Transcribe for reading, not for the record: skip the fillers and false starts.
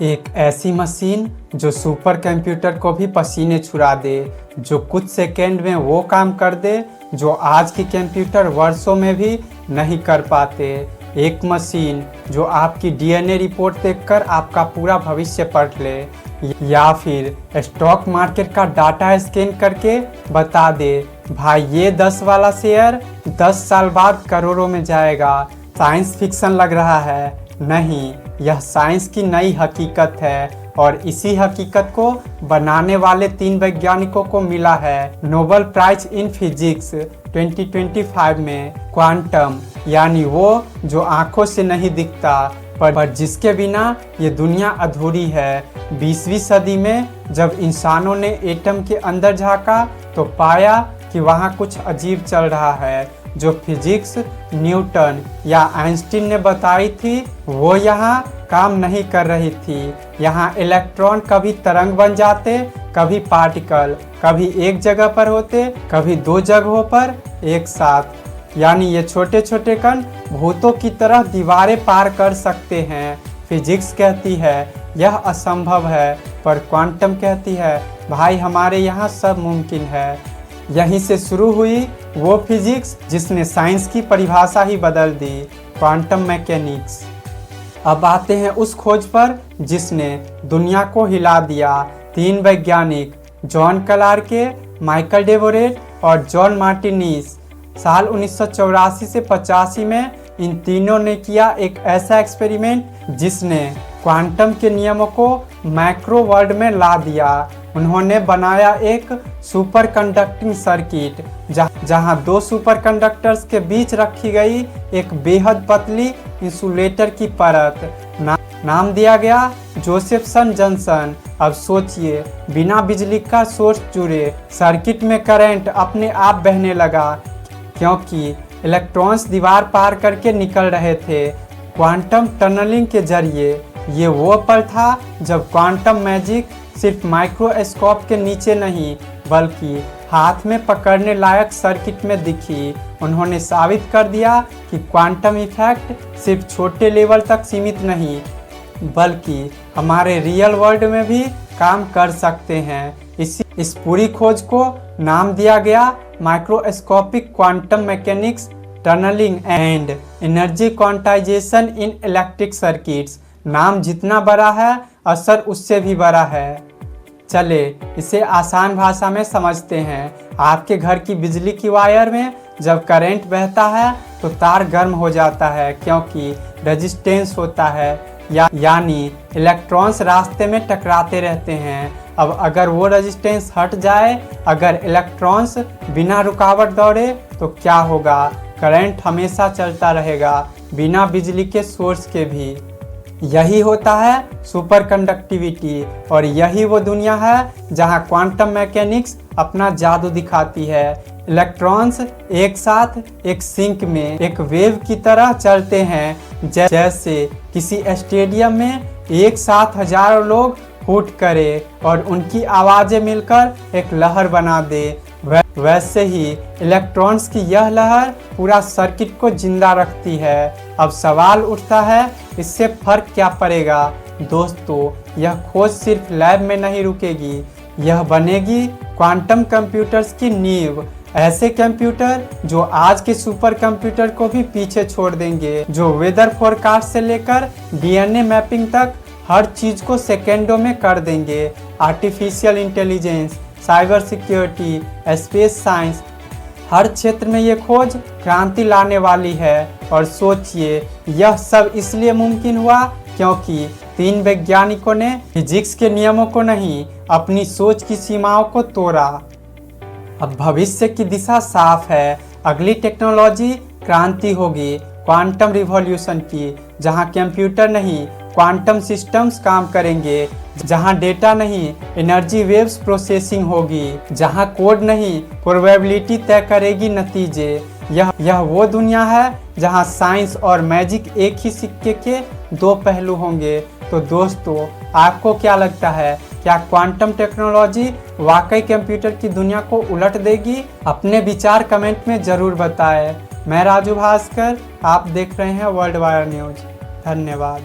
एक ऐसी मशीन जो सुपर कंप्यूटर को भी पसीने छुड़ा दे, जो कुछ सेकंड में वो काम कर दे जो आज के कंप्यूटर वर्षों में भी नहीं कर पाते। एक मशीन जो आपकी डीएनए रिपोर्ट देखकर आपका पूरा भविष्य पढ़ ले, या फिर स्टॉक मार्केट का डाटा स्कैन करके बता दे भाई ये 10 वाला शेयर 10 साल बाद करोड़ों में जाएगा। साइंस फिक्शन लग रहा है? नहीं, यह साइंस की नई हकीकत है और इसी हकीकत को बनाने वाले 3 वैज्ञानिकों को मिला है नोबेल प्राइज इन फिजिक्स 2025 में। क्वांटम यानी वो जो आंखों से नहीं दिखता पर जिसके बिना ये दुनिया अधूरी है। 20वीं सदी में जब इंसानों ने एटम के अंदर झांका तो पाया कि वहाँ कुछ अजीब चल रहा है। जो फिजिक्स न्यूटन या आइंस्टीन ने बताई थी वो यहाँ काम नहीं कर रही थी। यहाँ इलेक्ट्रॉन कभी तरंग बन जाते, कभी पार्टिकल, कभी एक जगह पर होते, कभी 2 जगहों पर एक साथ। यानी ये छोटे छोटे कण भूतों की तरह दीवारें पार कर सकते हैं। फिजिक्स कहती है यह असंभव है, पर क्वांटम कहती है भाई हमारे यहाँ सब मुमकिन है। यहीं से शुरू हुई वो फिजिक्स जिसने साइंस की परिभाषा ही बदल दी, क्वांटम मैकेनिक्स। अब आते हैं उस खोज पर जिसने दुनिया को हिला दिया। 3 वैज्ञानिक जॉन क्लार्के, माइकल डेवोरेट और जॉन मार्टिनीज साल 1984 से 85 में इन तीनों ने किया एक ऐसा एक्सपेरिमेंट जिसने क्वांटम के नियमों को मैक्रो वर्ल्ड में ला दिया। उन्होंने बनाया एक सुपर कंडक्टिंग सर्किट जहां 2 सुपर कंडक्टर्स के बीच रखी गई एक बेहद पतली इंसुलेटर की परत। नाम दिया गया जोसेफसन जंक्शन। अब सोचिए, बिना बिजली का सोर्स जुड़े सर्किट में करंट अपने आप बहने लगा क्योंकि इलेक्ट्रॉन्स दीवार पार करके निकल रहे थे। क्वांटम टनलिंग के जरिए ये वो पल था जब क्वांटम मैजिक सिर्फ माइक्रोस्कोप के नीचे नहीं बल्कि हाथ में पकड़ने लायक सर्किट में दिखी। उन्होंने साबित कर दिया कि क्वांटम इफेक्ट सिर्फ छोटे लेवल तक सीमित नहीं बल्कि हमारे रियल वर्ल्ड में भी काम कर सकते हैं। इस पूरी खोज को नाम दिया गया microscopic quantum mechanics tunnelling and energy quantization in electric circuits. नाम जितना बड़ा है असर उससे भी बड़ा है। चले इसे आसान भाषा में समझते हैं। आपके घर की बिजली की वायर में जब करंट बहता है तो तार गर्म हो जाता है क्योंकि रेजिस्टेंस होता है, यानी इलेक्ट्रॉन्स रास्ते में टकराते रहते हैं। अब अगर वो रेजिस्टेंस हट जाए, अगर इलेक्ट्रॉन्स बिना रुकावट दौड़े तो क्या होगा? करंट हमेशा चलता रहेगा बिना बिजली के सोर्स के भी। यही होता है सुपर कंडक्टिविटी और यही वो दुनिया है जहां क्वांटम मैकेनिक्स अपना जादू दिखाती है। इलेक्ट्रॉन्स एक साथ एक सिंक में एक वेव की तरह चलते हैं, जैसे किसी स्टेडियम में एक साथ हजारों लोग फुट करे और उनकी आवाजें मिलकर एक लहर बना दे। वैसे ही इलेक्ट्रॉन्स की यह लहर पूरा सर्किट को जिंदा रखती है। अब सवाल उठता है इससे फर्क क्या पड़ेगा? दोस्तों, यह खोज सिर्फ लैब में नहीं रुकेगी, यह बनेगी क्वांटम कंप्यूटर्स की नींव। ऐसे कंप्यूटर जो आज के सुपर कंप्यूटर को भी पीछे छोड़ देंगे, जो वेदर फोरकास्ट से लेकर डीएनए मैपिंग तक हर चीज को सेकेंडों में कर देंगे। Artificial intelligence, cyber security, space science, हर क्षेत्र में ये खोज क्रांति लाने वाली है। और सोचिए, यह सब इसलिए मुमकिन हुआ क्योंकि 3 वैज्ञानिकों ने फिजिक्स के नियमों को नहीं, अपनी सोच की सीमाओं को तोड़ा। अब भविष्य की दिशा साफ है। अगली टेक्नोलॉजी क्रांति होगी क्वांटम रिवॉल्यूशन की, जहां कंप्यूटर नहीं क्वांटम सिस्टम्स काम करेंगे, जहां डेटा नहीं एनर्जी वेव्स प्रोसेसिंग होगी, जहां कोड नहीं प्रोबेबिलिटी तय करेगी नतीजे। यह वो दुनिया है जहां साइंस और मैजिक एक ही सिक्के के 2 पहलू होंगे। तो दोस्तों, आपको क्या लगता है, क्या क्वांटम टेक्नोलॉजी वाकई कंप्यूटर की दुनिया को उलट देगी? अपने विचार कमेंट में जरूर बताएं। मैं राजू भास्कर, आप देख रहे हैं वर्ल्ड वायर न्यूज। धन्यवाद।